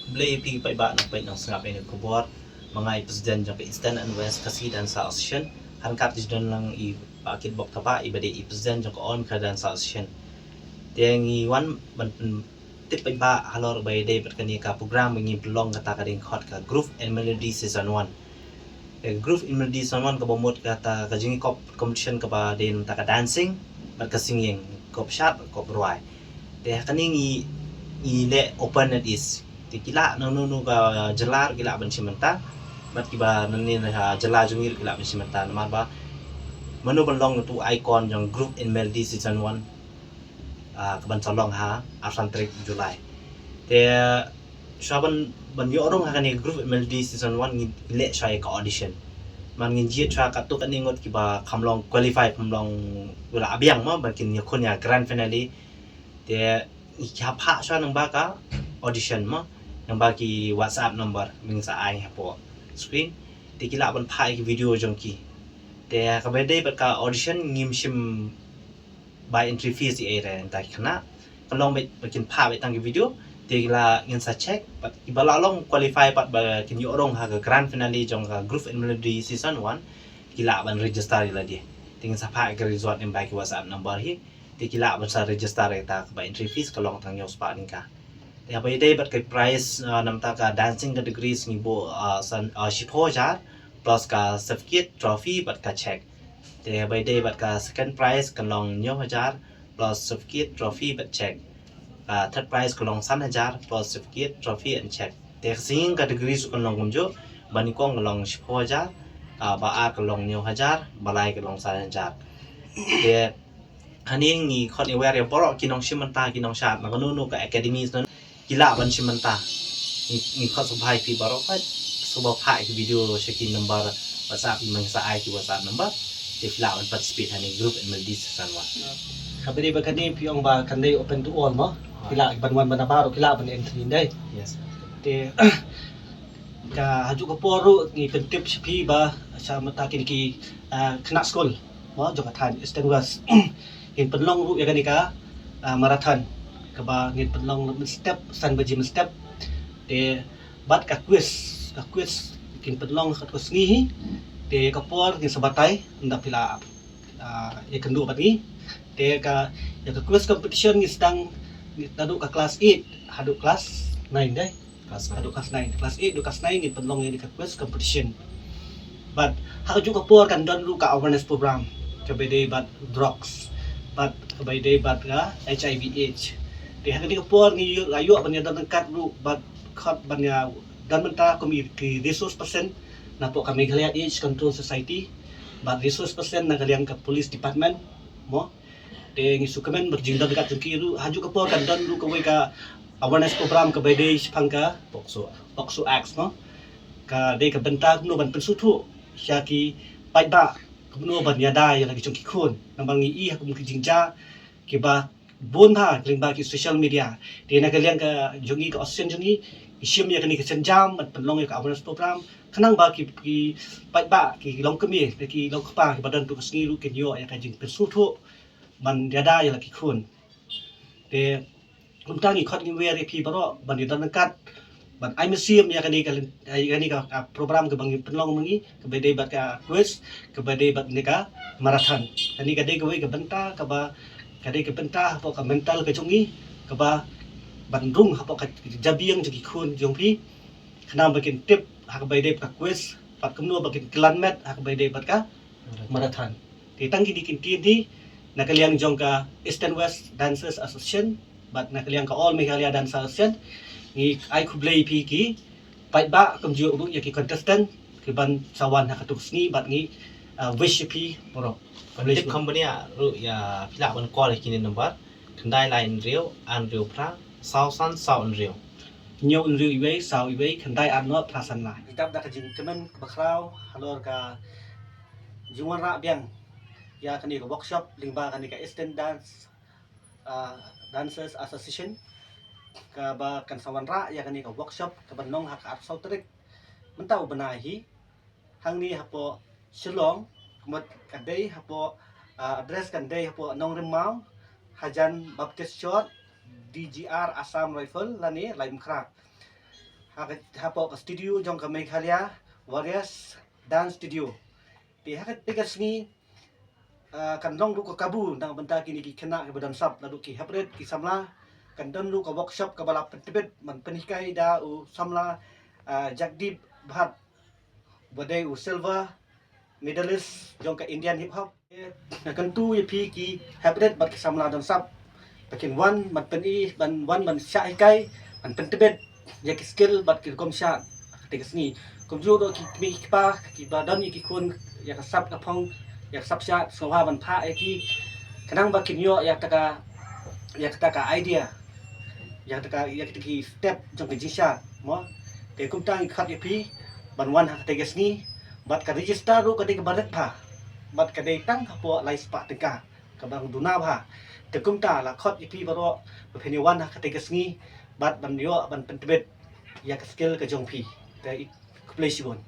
Blay pi pa iba ng pwede ng sangap ini kubor mga president jang Eastern and West kasi dan sa association hangkat din lang i pakit bok tapa iba di president jang on ka dan sa association tiang i wan ban tip pa iba halor bay day berkani ka program ngi belong kata ka ding hot ka Groove and Melody season 1 Groove and Melody season 1 ka bomot kata ka jingi competition ka ba din ta ka dancing bar ka singing kop shot kop ruai te kaning i le open it is tikila nanu ka jalar gila ban simenta mat kiba nanni na jala jungir gila ban simenta namar ba manu belong tu icon yang Groove and Melody season 1 kaban salong ha after 3 July te shaban ban yo rong ha kani Groove and Melody season 1 ngi le chai ka audition man ngi ji tra ka tu kan ngot kiba khamlong qualify khamlong wala abyang ma ban kin yakon ya grand finale te ikha pha sha nang ba ka audition ma nang ba ki WhatsApp number ming sa ai hapo screen te kila ban phai ki video jong ki te ka ba dei ba ka audition ngim shim by entry fees e re ta khana kalong ba kin pha ba tang ki video te kila ngin sa check but ibala long qualify pat ba kin yo rong ha ka grand finale jong ka Groove and Melody season 1 kila ban register ila di ting sa pha ka resort em ba ki WhatsApp number hi te kila ban sa register ta ba entry fees kalong tang yo spa ning ka te ba dei bat kai price namta ka dancing categories ni bo san shipoja plus ka certificate trophy bat ka check te ba dei bat ka second prize kalong 9000 plus certificate trophy bat check third prize kalong 3000 plus certificate trophy and check te sing categories kalong kumjo bani kong kalong shipoja ba a kalong 9000 balai kalong 3000 te haning ni khot aware ya boro kinong shimanta kinong shat na kanunu ka academies non kila ban shimanta ni khot subhai pi baro ka suba phai ki video shekin number WhatsApp mang sa ai ki WhatsApp number te fila ban participate haning Groove and Melody season 1 kabedi ba kani piong ba kanday open to all mo kila banwan banabaro kila ban entry day yes te ka haju ka poro ni pentip sipi ba sa matakin ki kena school mo jokatan Eastern West in penlong ru ya kani ka marathon ka ba ngin penlong step san ba gym step te bat ka quiz kin penlong ka kusngi te ka por ngin sabatay nda pila ya kendu bat ni te ka ya ka quiz competition ni sedang tadu ka class 8 hadu class 9 dai hadu class 9 class 8 du class 9 ni penlong ni ka quiz competition but haju ka por kan don ru ka awareness program ka bede bat drugs but by day but ka HIV AIDS di hari ka por ni ayo banya dan kat ru but khat banya dan menta community resource person na po kami Meghalaya AIDS Control Society but resource person na kalian ka police department mo de ngi sukamen berjinda dekat jengki ru haju ka por kan dan ru ka we ka awareness program ka by day pangka Pokso Acts mo ka de ka benta no ban pensutu syaki paiba kuno ban yada ya lagi jongki khun nambang i hakum ki jingja ki ba bon tha kling ba ki social media de na kalian ka jongi ka osen jongi isim ya kani ka senjam at penlong ka awareness program kanang ba ki paiba ki long kemi ki long kpa ki badan tu kasngi ru ken yo ya ka jing pensutu ban yada ya lagi khun de untang i khot ni we pi baro ban dan kat ban ai museum ya kani ka program ke bangi penlong mangi ke bede bat ka quiz ke bede bat ni ka marathon kani ka de ke we ke benta ka ba ka de ke benta po ka mental ke chungi ka ba bandung ha po ka jabiang jugi khun jongpi khana bakin tip ha ka bede ka quiz pat kumno bakin clanmet ha ka bede bat ka marathon ti tangki dikin ti na kaliang jong ka Eastern West Dancers Association bat na kaliang ka All Meghalaya Dance Association ni ai kublay pi ki pai ba kum ju ru ya ki contestant ki ban sawan ha katus ni bat ni wish pi boro tip company ru ya pila ban call kini number kandai line real an real pra sausan sau real nyo ru iwe sau iwe kandai an no prasan la kitab da ka jing temen bakrau halor ka jungwan ra biang ya kani ka workshop lingba kani ka Eastern Dance Dancers Association ka ba kan sawan ra ya kani ka workshop ka banong ha ka art sautrik mentau benahi hang ni hapo Shillong kumat kadai hapo address kan dai hapo nong rimau Hajan Baptist Church DGR Assam Rifle lani laim khrak Hapo studio jong ka Meghalaya Warriors Dance Studio. Ti hakat tigas ni kan long lu ka kabu nang benda kini ki kena ke badan sab lalu ki hapret ki samla kan don lu ka workshop ka balap pentibet man penikai da u samla Jagdeep Bhat badai u silver medalist jong ka Indian hip hop kan tu ye pi ki hapret bat ki samla dan sab pakin wan man peni ban wan man sya kai man pentibet ya ki skill bat ki kom sya tigas ni kom ju do ki mi pa ki badan ki kun ya ka sab ka phong ya sab sya soha ban pha ki kanang ba kin yo ya taka idea ya ki step jong ki jisha mo te kum tang khat ye pi ban wan ha tigas ni bat ka register ru ka de barat pha bat ka de tang ka po lai spa teka ka bang duna pha te kum ta la khat ye pi baro pe ni wan ha tigas ni bat ban yo ban pentibet ya ka skill ka jong pi te play sibon